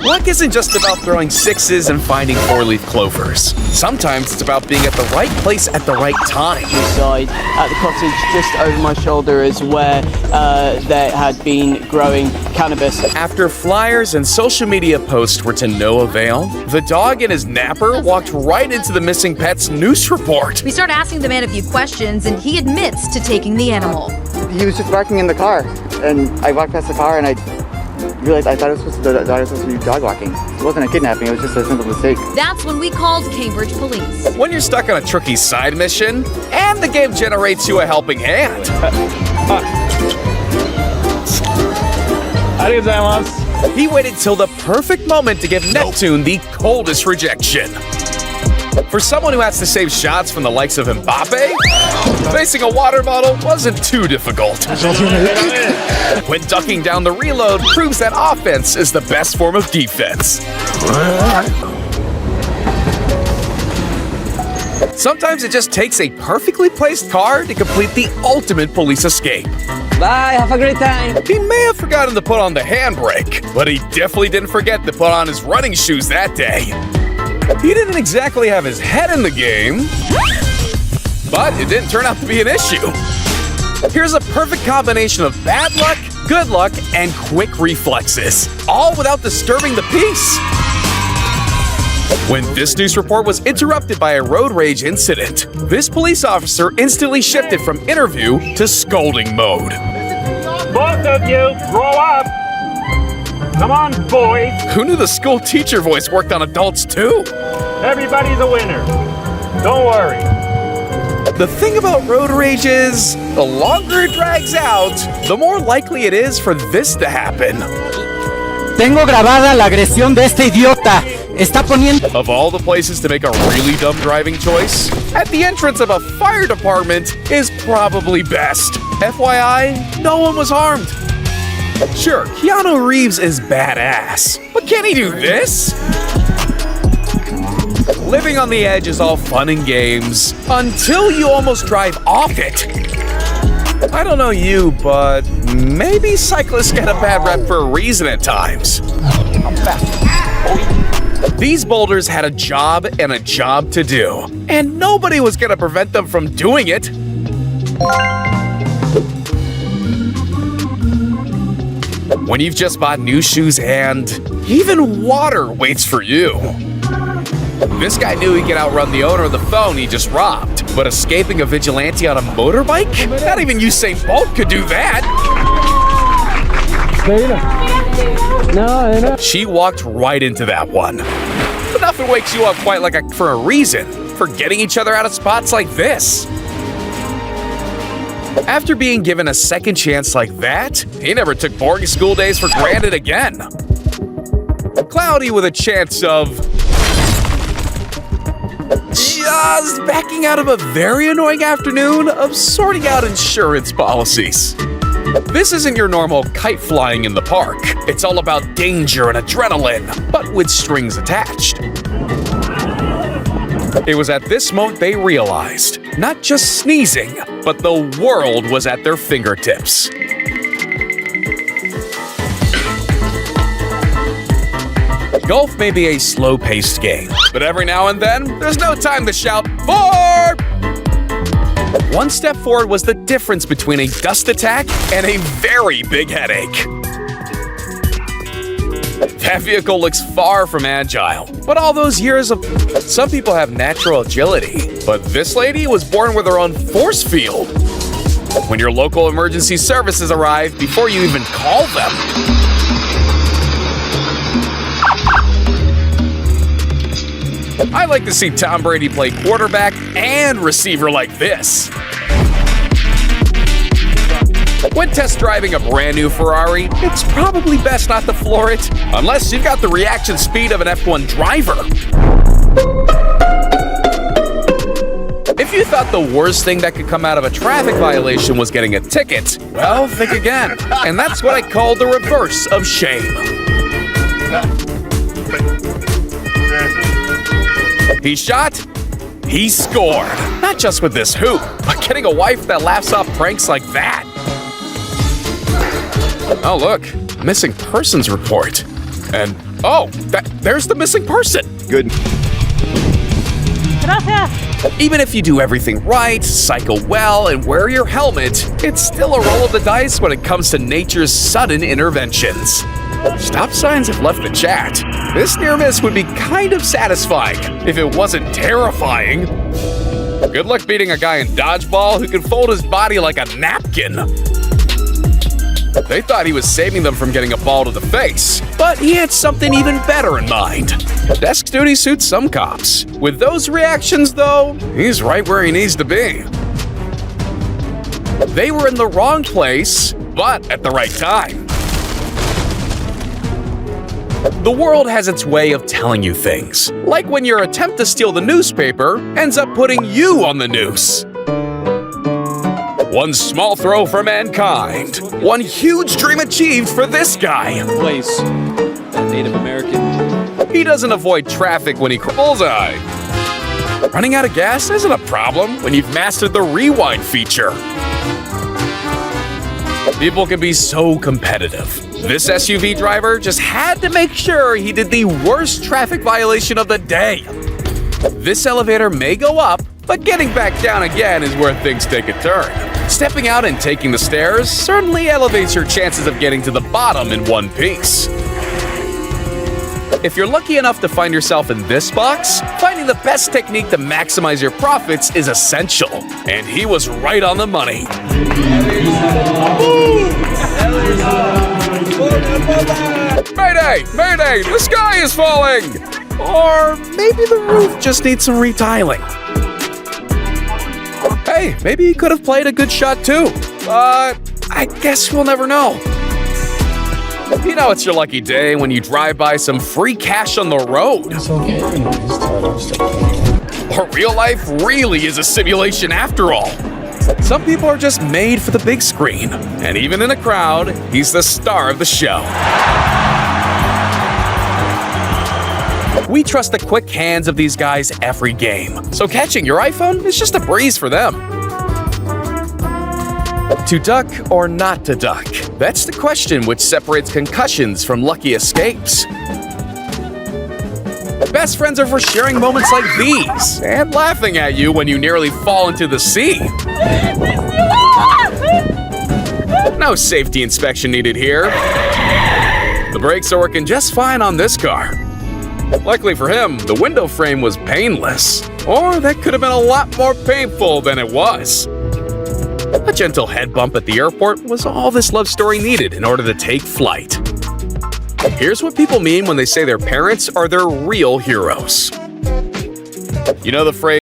Luck isn't just about throwing sixes and finding four-leaf clovers. Sometimes it's about being at the right place at the right time. Side at the cottage just over my shoulder is where they had been growing cannabis. After flyers and social media posts were to no avail, the dog and his napper walked right into the missing pet's news report. We start asking the man a few questions, and he admits to taking the animal. He was just barking in the car, and I walked past the car, and I realized I thought the dog was supposed to be dog walking. It wasn't a kidnapping, it was just a simple mistake. That's when we called Cambridge Police. When you're stuck on a tricky side mission, and the game generates you a helping hand. He waited till the perfect moment to give Neptune the coldest rejection. For someone who has to save shots from the likes of Mbappe, facing a water bottle wasn't too difficult. When ducking down the reload proves that offense is the best form of defense. Sometimes it just takes a perfectly placed car to complete the ultimate police escape. Bye, have a great time. He may have forgotten to put on the handbrake, but he definitely didn't forget to put on his running shoes that day. He didn't exactly have his head in the game, but it didn't turn out to be an issue. Here's a perfect combination of bad luck, good luck, and quick reflexes, all without disturbing the peace. When this news report was interrupted by a road rage incident, this police officer instantly shifted from interview to scolding mode. Both of you, grow up! Come on, boys! Who knew the school teacher voice worked on adults too? Everybody's a winner. Don't worry. The thing about road rage is, the longer it drags out, the more likely it is for this to happen. Tengo grabada la agresión de este idiota. Está poniendo... Of all the places to make a really dumb driving choice, at the entrance of a fire department is probably best. FYI, no one was harmed. Sure, Keanu Reeves is badass, but can he do this? Living on the edge is all fun and games, until you almost drive off it. I don't know you, but maybe cyclists get a bad rep for a reason at times. These boulders had a job and a job to do, and nobody was gonna prevent them from doing it. When you've just bought new shoes and even water waits for you. This guy knew he could outrun the owner of the phone he just robbed, but escaping a vigilante on a motorbike? Not even Usain Bolt could do that. She walked right into that one. But nothing wakes you up quite like for a reason, for getting each other out of spots like this. After being given a second chance like that, he never took boring school days for granted again. Cloudy with a chance of just backing out of a very annoying afternoon of sorting out insurance policies. This isn't your normal kite flying in the park. It's all about danger and adrenaline, but with strings attached. It was at this moment they realized, not just sneezing, but the world was at their fingertips. Golf may be a slow-paced game, but every now and then, there's no time to shout, "Forward!" One step forward was the difference between a dust attack and a very big headache. That vehicle looks far from agile, but all those years of... Some people have natural agility, but this lady was born with her own force field. When your local emergency services arrive before you even call them. I like to see Tom Brady play quarterback and receiver like this. When test driving a brand new Ferrari, it's probably best not to floor it, unless you've got the reaction speed of an F1 driver. If you thought the worst thing that could come out of a traffic violation was getting a ticket, well, think again. And that's what I call the reverse of shame. He shot, he scored. Not just with this hoop, but getting a wife that laughs off pranks like that. Oh look, missing persons report. And, oh, there's the missing person. Good. Even if you do everything right, cycle well, and wear your helmet, it's still a roll of the dice when it comes to nature's sudden interventions. Stop signs have left the chat. This near miss would be kind of satisfying if it wasn't terrifying. Good luck beating a guy in dodgeball who can fold his body like a napkin. They thought he was saving them from getting a ball to the face, but he had something even better in mind. Desk duty suits some cops. With those reactions, though, he's right where he needs to be. They were in the wrong place, but at the right time. The world has its way of telling you things, like when your attempt to steal the newspaper ends up putting you on the noose. One small throw for mankind. One huge dream achieved for this guy. Place a Native American. He doesn't avoid traffic when he bullseye. Running out of gas isn't a problem when you've mastered the rewind feature. People can be so competitive. This SUV driver just had to make sure he did the worst traffic violation of the day. This elevator may go up, but getting back down again is where things take a turn. Stepping out and taking the stairs certainly elevates your chances of getting to the bottom in one piece. If you're lucky enough to find yourself in this box, finding the best technique to maximize your profits is essential. And he was right on the money. Mayday! Mayday! The sky is falling! Or maybe the roof just needs some retiling. Hey, maybe he could have played a good shot too, but I guess we'll never know. You know it's your lucky day when you drive by some free cash on the road. Or real life really is a simulation after all. Some people are just made for the big screen, and even in a crowd, he's the star of the show. We trust the quick hands of these guys every game, so catching your iPhone is just a breeze for them. To duck or not to duck? That's the question which separates concussions from lucky escapes. Best friends are for sharing moments like these and laughing at you when you nearly fall into the sea. No safety inspection needed here. The brakes are working just fine on this car. Luckily for him, the window frame was painless, or that could have been a lot more painful than it was. A gentle head bump at the airport was all this love story needed in order to take flight. Here's what people mean when they say their parents are their real heroes. You know the phrase,